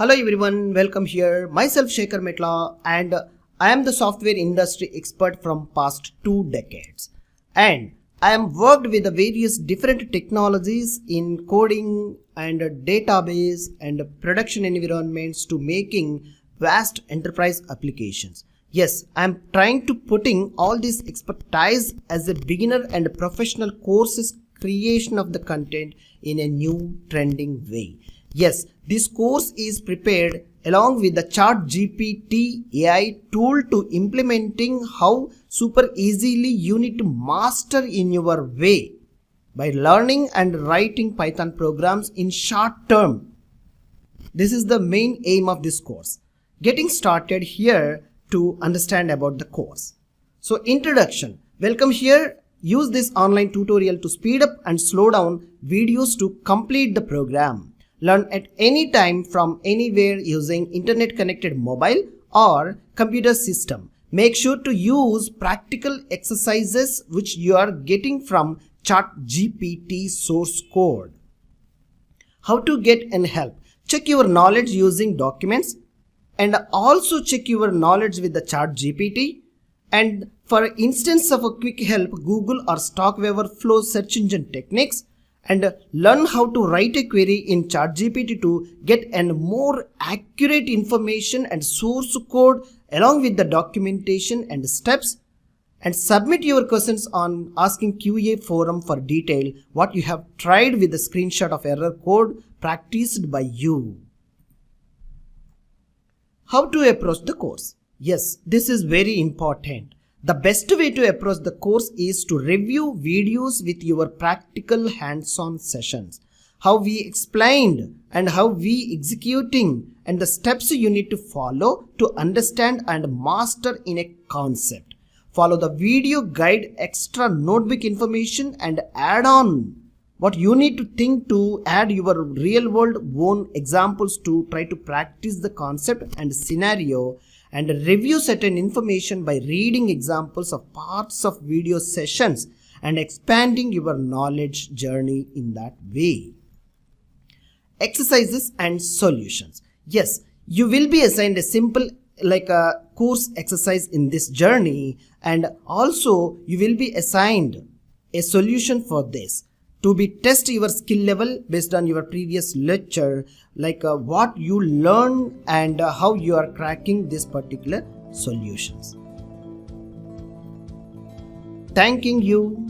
Hello everyone, welcome here. Myself Shekhar Metla and I am the software industry expert from past 2 decades. And I am worked with the various different technologies in coding and database and production environments to making vast enterprise applications. Yes, I am trying to putting all this expertise as a beginner and professional courses creation of the content in a new trending way. Yes, this course is prepared along with the ChatGPT AI tool to implementing how super easily you need to master in your way by learning and writing Python programs in short term. This is the main aim of this course. Getting started here to understand about the course. So introduction. Welcome here. Use this online tutorial to speed up and slow down videos to complete the program. Learn at any time from anywhere using internet connected mobile or computer system. Make sure to use practical exercises which you are getting from ChatGPT source code. How to get and help. Check your knowledge using documents and also check your knowledge with the ChatGPT. And for instance of a quick help, Google or Stack Overflow search engine techniques. And learn how to write a query in ChatGPT to get an more accurate information and source code along with the documentation and steps, and submit your questions on asking QA forum for detail what you have tried with the screenshot of error code practiced by you. How to approach the course? Yes, this is very important. The best way to approach the course is to review videos with your practical hands-on sessions. How we explained and how we executing and the steps you need to follow to understand and master in a concept. Follow the video guide, extra notebook information and add on what you need to think to add your real world own examples to try to practice the concept and scenario, and review certain information by reading examples of parts of video sessions and expanding your knowledge journey in that way. Exercises and solutions. Yes, you will be assigned a simple like a course exercise in this journey, and also you will be assigned a solution for this to be test your skill level based on your previous lecture, like what you learn and how you are cracking this particular solutions. Thanking you.